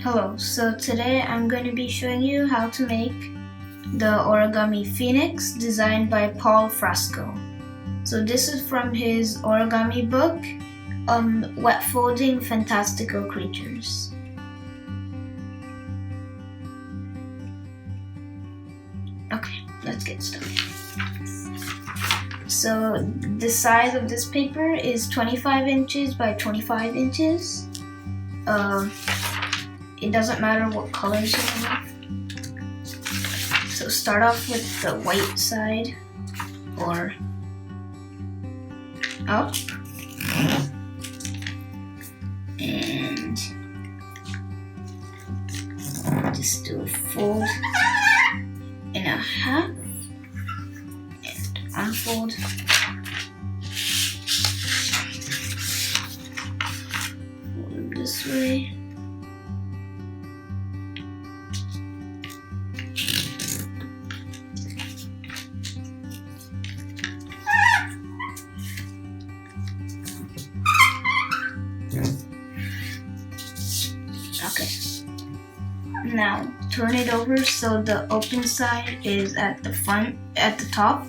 Hello, so today I'm going to be showing you how to make the Origami Phoenix designed by Paul Frasco. So this is from his origami book, Wet Folding Fantastical Creatures. Okay, let's get started. So the size of this paper is 25 inches by 25 inches. It doesn't matter what colors you have. So start off with the white side or up. And just do a fold in a half and unfold. Fold them this way. Okay, now turn it over so the open side is at the front, at the top.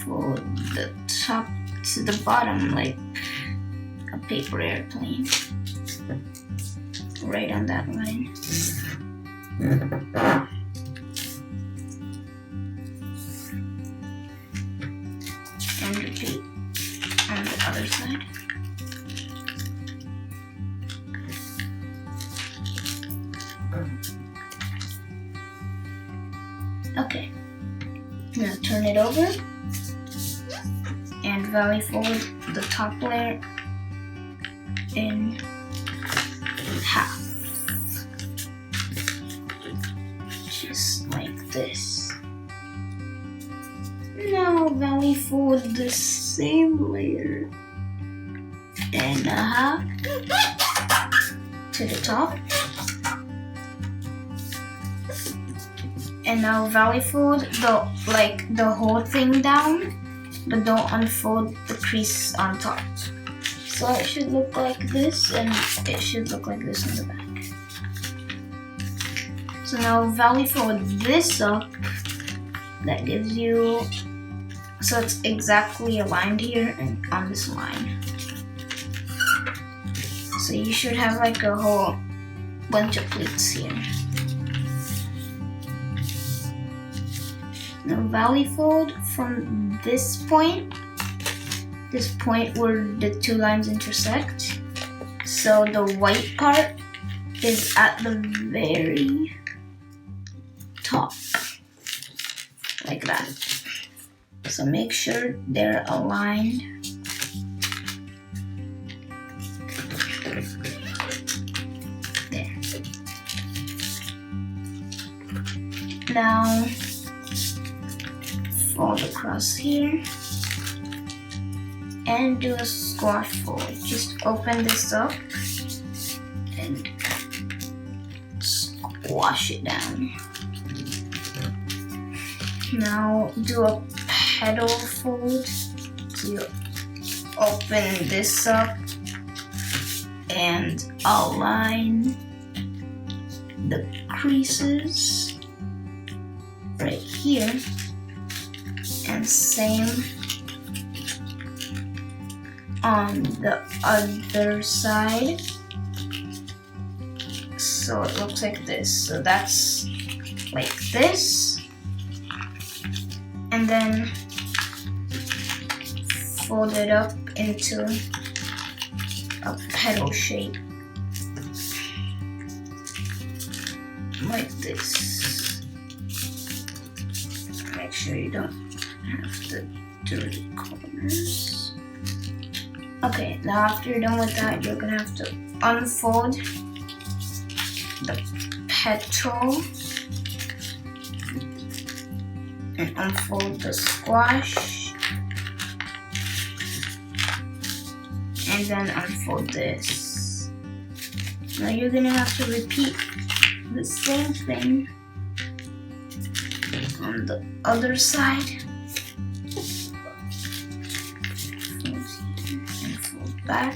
Fold the top to the bottom like a paper airplane, right on that line. And repeat on the other side. Okay, now turn it over and valley fold the top layer in half, just like this. Now valley fold the same layer in a half to the top. And now valley fold the whole thing down, but don't unfold the crease on top. So it should look like this, and it should look like this on the back. So now valley fold this up. That gives you, so it's exactly aligned here and on this line. So you should have like a whole bunch of pleats here. Now valley fold from this point where the two lines intersect. So the white part is at the very top, like that. So make sure they're aligned. There. Now fold across here and do a squash fold. Just open this up and squash it down. Now do a petal fold to open this up and align the creases right here. And same on the other side. So it looks like this. So that's like this. And then fold it up into a petal shape. Like this. Make sure you don't have the dirty corners. Okay, now after you're done with that, you're gonna have to unfold the petal and unfold the squash, and then unfold this. Now you're gonna have to repeat the same thing on the other side. back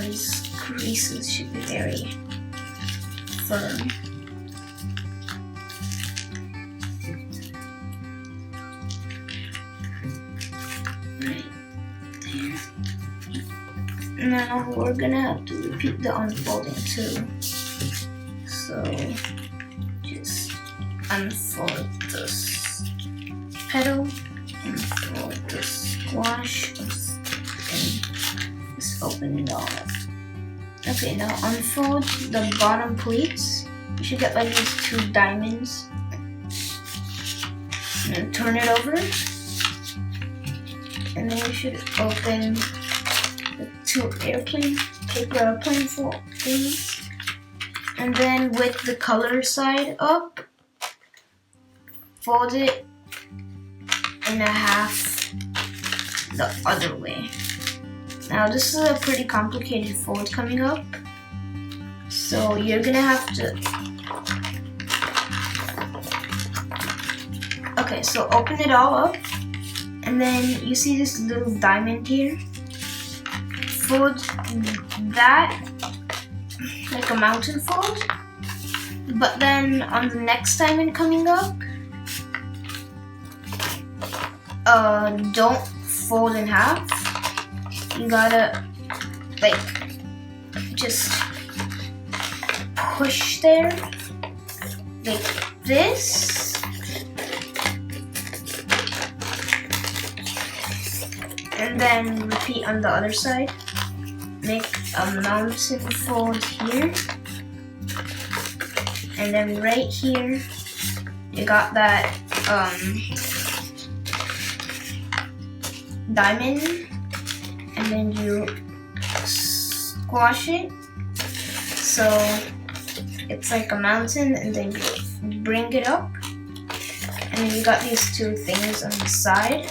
these creases should be very firm. Right there. Now we're gonna have to repeat the unfolding too. So just unfold this petal, unfold the squash, and just open it all up. Okay, now unfold the bottom pleats. You should get like these 2 diamonds. And then turn it over. And then you should open the 2 paper airplane fold things. And then with the color side up, fold it in half the other way. Now this is a pretty complicated fold coming up, so you're gonna have to... Okay, so open it all up, and then you see this little diamond here. Fold that like a mountain fold, but then on the next diamond coming up, don't fold in half. You gotta like just push there like this, and then repeat on the other side. Make a mountain fold here, and then right here you got that diamond, and then you squash it so it's like a mountain, and then you bring it up, and then you got these 2 things on the side,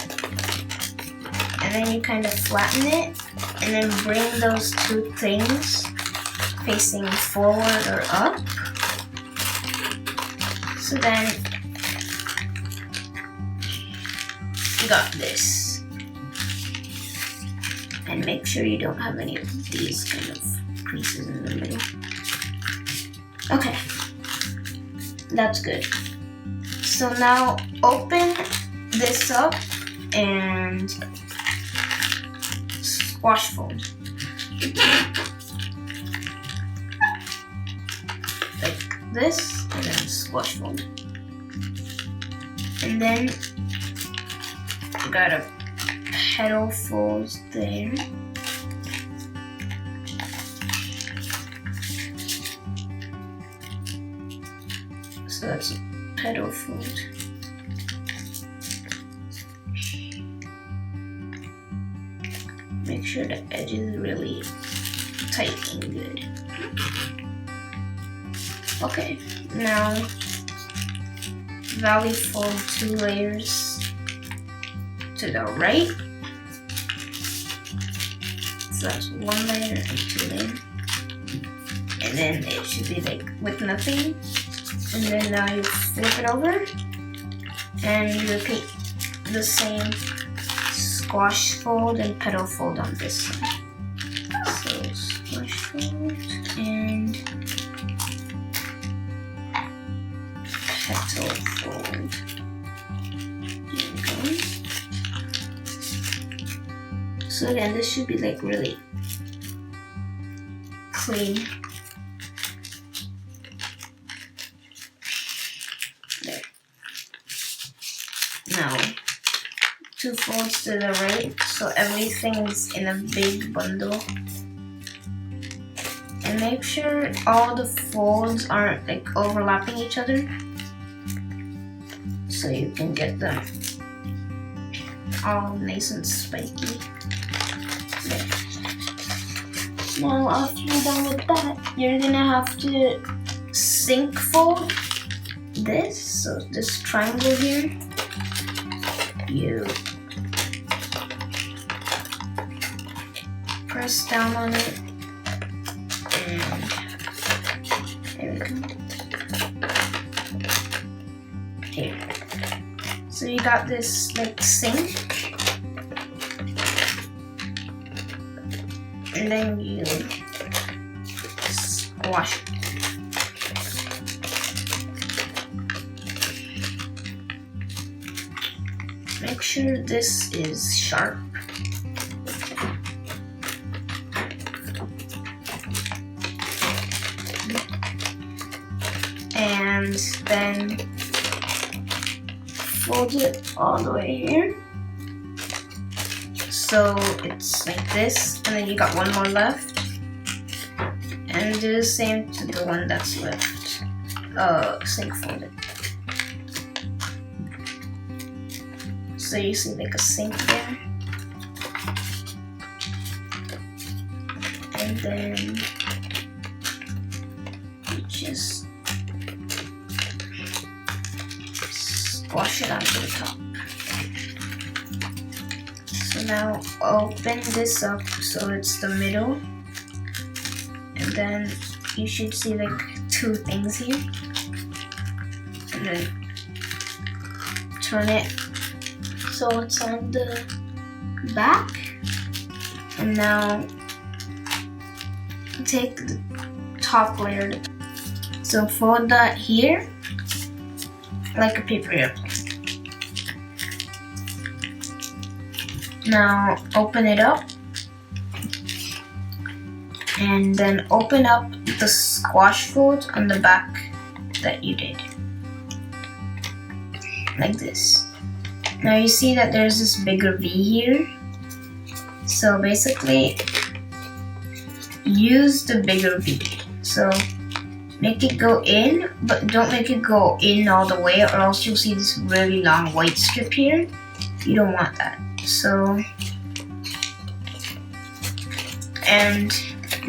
and then you kind of flatten it, and then bring those 2 things facing forward or up. So then you got this. And make sure you don't have any of these kind of creases in the middle. Okay, that's good. So now open this up and squash fold. Like this, and then squash fold. And then you got a petal fold there. So that's a petal fold. Make sure the edge is really tight and good. Okay, now valley fold 2 layers to the right. So that's 1 layer and 2 layers. And then it should be like with nothing. And then now you flip it over and you repeat the same squash fold and petal fold on this side. So squash fold and petal fold. There we go. So again, this should be like really clean. There. Now, 2 folds to the right, so everything is in a big bundle. And make sure all the folds aren't like overlapping each other, so you can get them all nice and spiky. There. Now after you're done with that, you're gonna have to sink fold this, so this triangle here, you press down on it, and there we go. Here. So you got this like sink, and then you wash it. Make sure this is sharp. And then fold it all the way here. So it's like this, and then you got one more left. And do the same to the one that's left. Sink fold it. So you see like a sink there. And then you just squash it onto the top. So now open this up so it's the middle. And then you should see like two things here. And then turn it so it's on the back. And now take the top layer. So fold that here like a paper airplane. Now open it up. And then open up the squash fold on the back that you did. Like this. Now you see that there's this bigger V here. So basically, use the bigger V. So make it go in, but don't make it go in all the way, or else you'll see this really long white strip here. You don't want that. So, and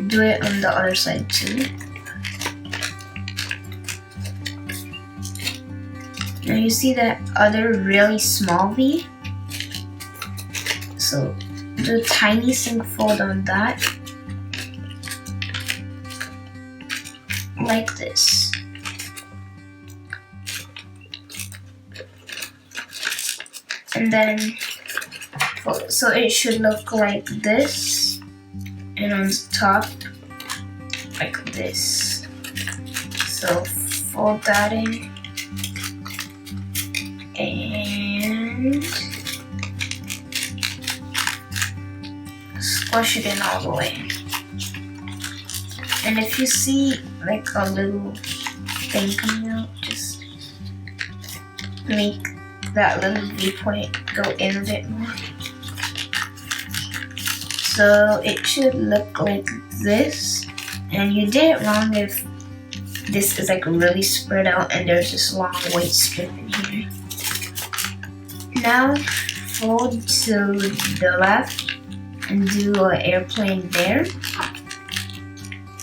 do it on the other side too. Now you see that other really small V. So do a tiny sink fold on that. Like this. And then, so it should look like this. And on top, like this. So fold that in. And squash it in all the way. And if you see like a little thing coming out, just make that little V-point go in a bit more. So it should look like this. And you did it wrong if this is like really spread out and there's this long white strip in here. Now fold to the left and do an airplane there.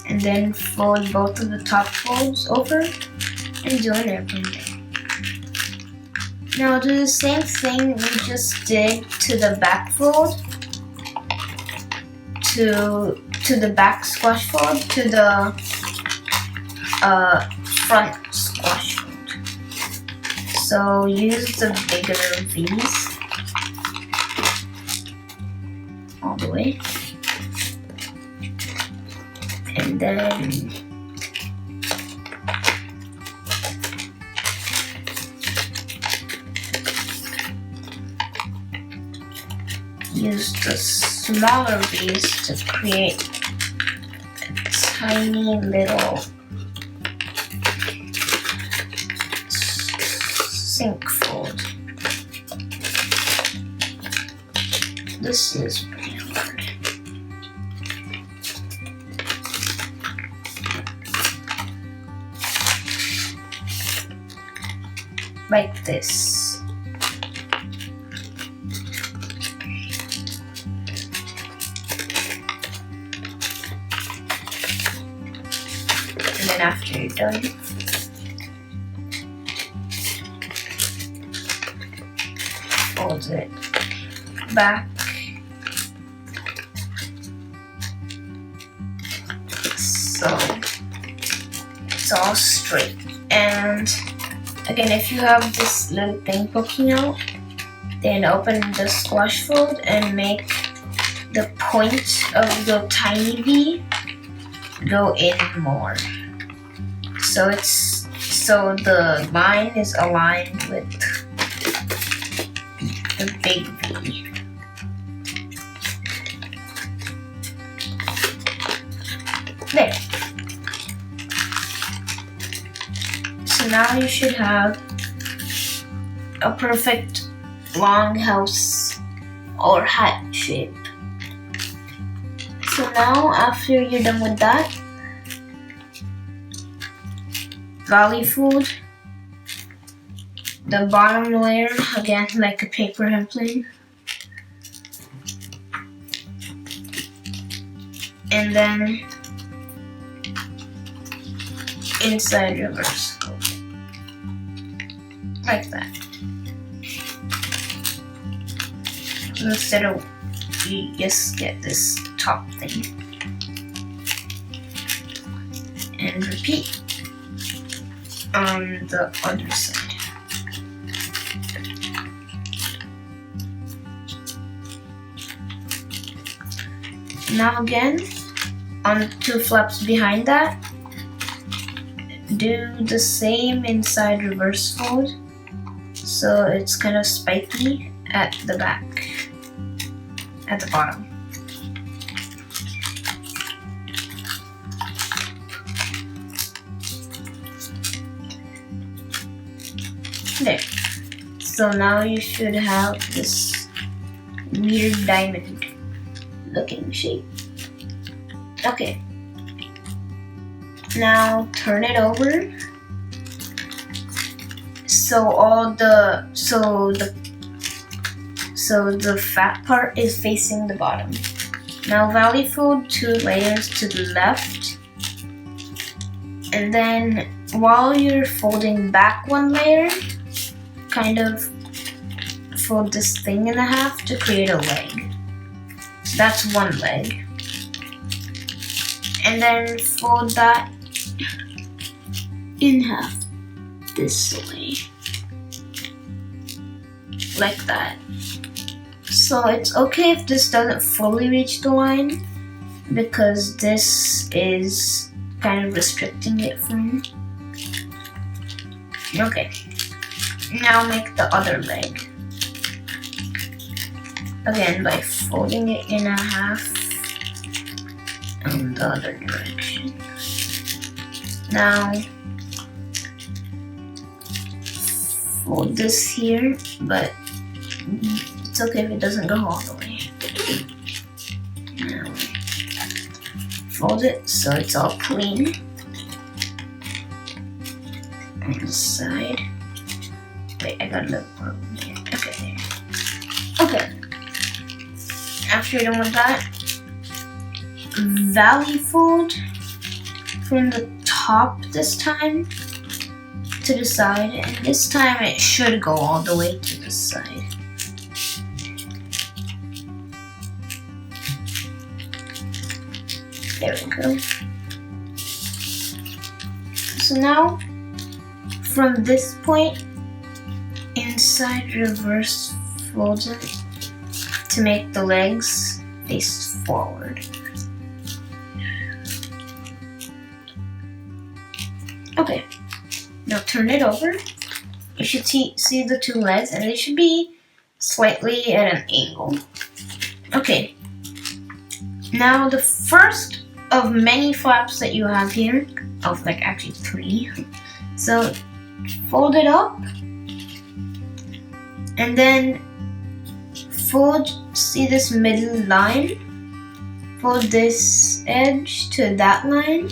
And then fold both of the top folds over and do an airplane there. Now do the same thing we just did to the back fold, to the back squash fold, to the front squash fold. So use the bigger V's all the way. And then use the smaller V's to create a tiny little sink fold. This is pretty hard. Like this. And then after you're done, fold it back. So it's all straight. And again, if you have this little thing poking out, then open the squash fold and make the point of the tiny V go in more. So the line is aligned with the big V. There. So now you should have a perfect long house or hat shape. So now after you're done with that, Valley Fold the bottom layer again like a paper hempline, and then inside reverse fold like that. Instead of you just get this top thing and repeat on the other side. Now again, on the two flaps behind that, do the same inside reverse fold so it's kind of spiky at the back, at the bottom. There. So now you should have this weird diamond looking shape. Okay. Now turn it over. So the fat part is facing the bottom. Now Valley Fold 2 layers to the left. And then while you're folding back one layer, kind of fold this thing in half to create a leg. So that's one leg. And then fold that in half this way. Like that. So it's okay if this doesn't fully reach the line, because this is kind of restricting it from. Okay. Now make the other leg. Again by folding it in half in the other direction. Now fold this here, but it's okay if it doesn't go all the way. Now fold it so it's all clean on the side. Wait, I got a little problem here. Okay, there. Okay. After you're done with that, Valley Fold from the top this time to the side, and this time it should go all the way to the side. There we go. So now, from this point, inside reverse fold it to make the legs face forward. Okay, now turn it over. You should see the two legs, and they should be slightly at an angle. Okay, now the first of many flaps that you have here, of like actually 3. So fold it up, and then fold, see this middle line? Fold this edge to that line.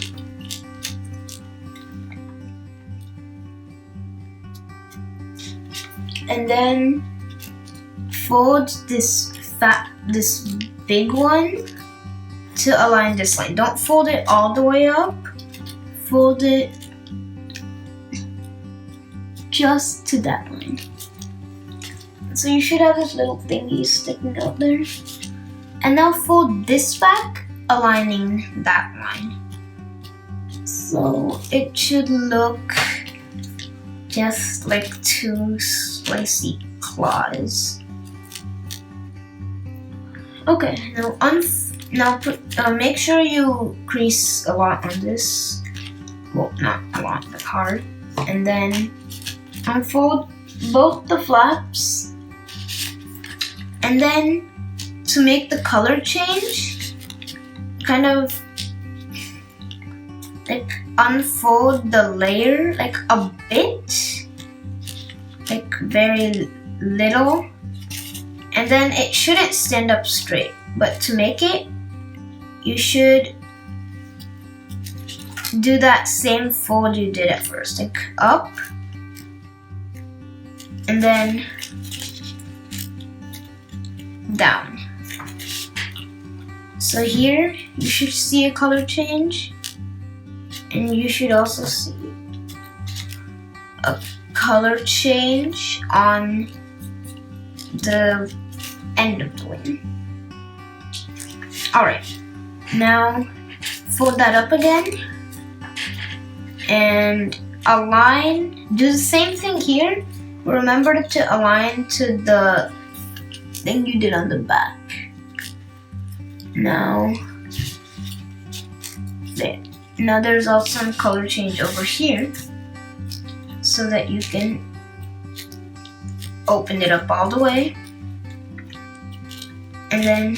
And then fold this big one to align this line. Don't fold it all the way up. Fold it just to that line. So you should have this little thingy sticking out there. And now fold this back, aligning that line. So it should look just like 2 slicey claws. Okay, now Now make sure you crease a lot on this. Well, not a lot, but hard. And then unfold both the flaps. And then to make the color change, kind of like unfold the layer like a bit, like very little. And then it shouldn't stand up straight, but to make it, you should do that same fold you did at first, like up, and then down. So here, you should see a color change, and you should also see a color change on the end of the wing. Alright, now fold that up again and align. Do the same thing here. Remember to align to the thing you did on the back. Now, there. Now there's also some color change over here so that you can open it up all the way and then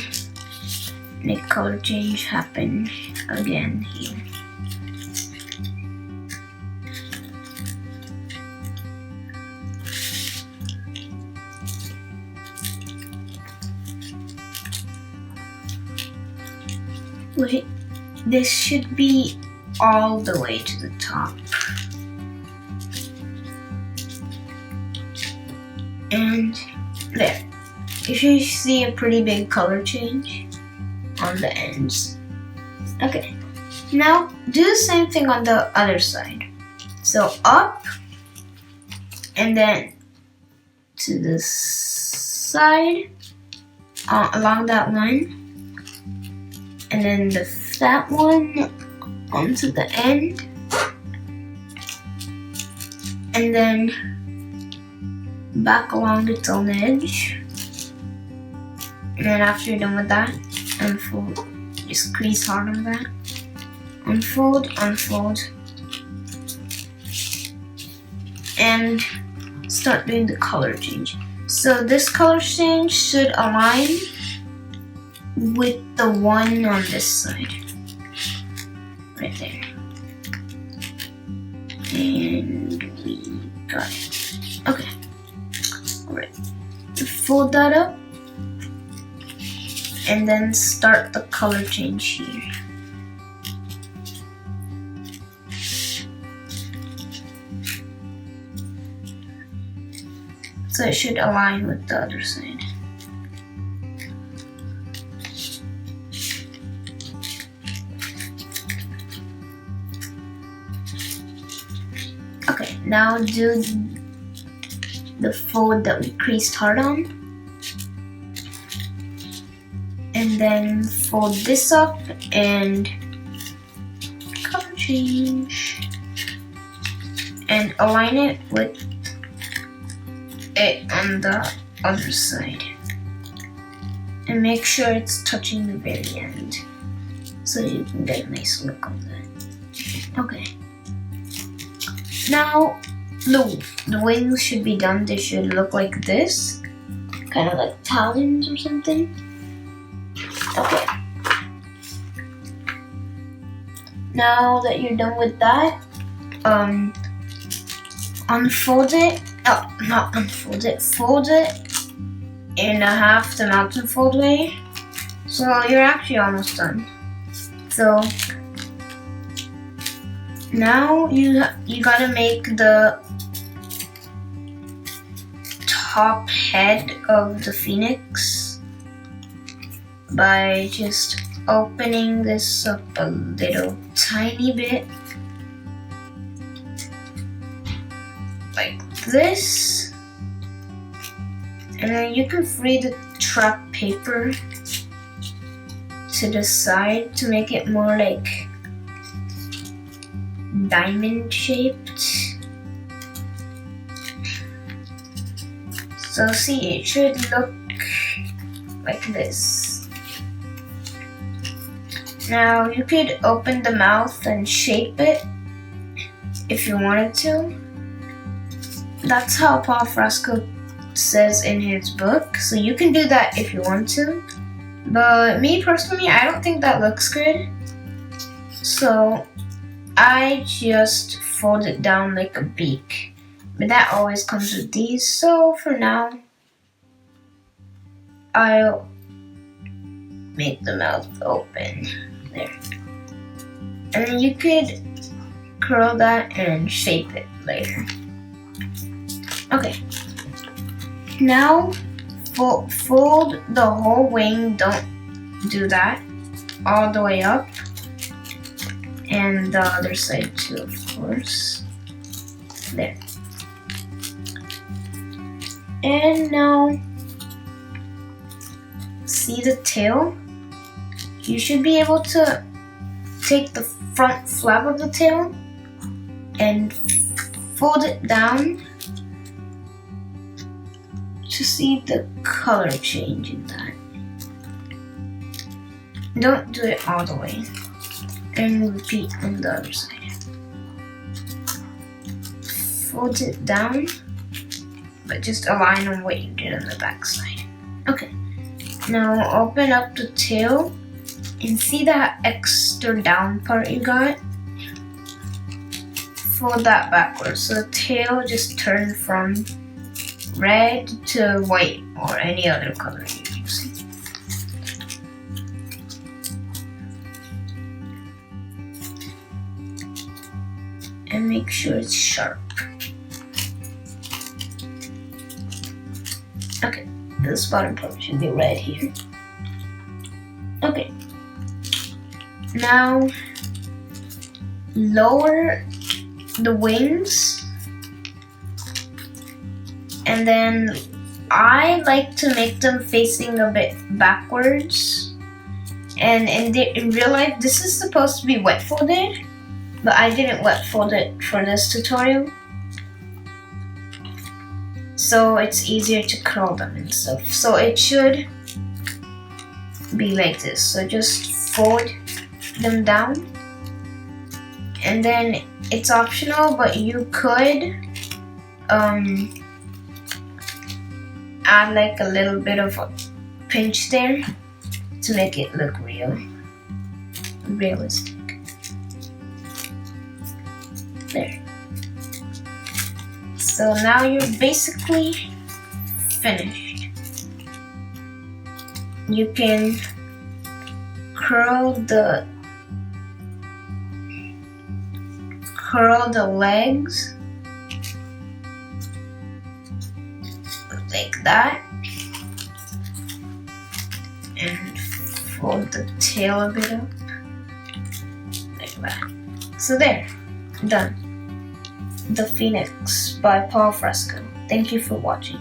make color change happen again here. Wait, this should be all the way to the top. And there. You should see a pretty big color change on the ends. Okay, now do the same thing on the other side. So up, and then to the side, along that line, and then that one onto the end, and then back along its own edge. And then after you're done with that, unfold. Just crease hard on that. Unfold, unfold. And start doing the color change. So this color change should align with the one on this side. Right there. And we got it. Okay. Alright. Fold that up. And then start the color change here. So it should align with the other side. Okay, now do the fold that we creased hard on. And then fold this up and color change. And align it with it on the other side. And make sure it's touching the very end so you can get a nice look of that. Okay. Now, the wings should be done. They should look like this. Kind of like talons or something. Okay. Now that you're done with that, unfold it. Oh, not unfold it. Fold it in a half the mountain fold way. So you're actually almost done. So now you gotta make the top head of the phoenix by just opening this up a little tiny bit like this, and then you can free the trap paper to the side to make it more like diamond shaped. So see, it should look like this. Now you could open the mouth and shape it if you wanted to. That's how Paul Frasco says in his book, so you can do that if you want to. But me personally, I don't think that looks good. So I just fold it down like a beak. But that always comes with these, so for now, I'll make the mouth open. There. And then you could curl that and shape it later. Okay. Now, fold the whole wing. Don't do that. All the way up. And the other side too, of course. There. And now, see the tail? You should be able to take the front flap of the tail and fold it down to see the color change in that. Don't do it all the way. And repeat on the other side. Fold it down, but just align on what you did on the back side. Okay, now open up the tail and see that extra down part you got? Fold that backwards so the tail just turned from red to white or any other color you're using. And make sure it's sharp. Okay, this bottom part should be red here. Okay, now lower the wings, and then I like to make them facing a bit backwards. And in real life, this is supposed to be wet folded, but I didn't wet fold it for this tutorial. So it's easier to curl them and stuff. So it should be like this. So just fold them down. And then it's optional, but you could add like a little bit of a pinch there to make it look realistic. There. So now you're basically finished. You can curl the legs like that and fold the tail a bit up like that. So there, done. The Phoenix by Paul Frasco. Thank you for watching.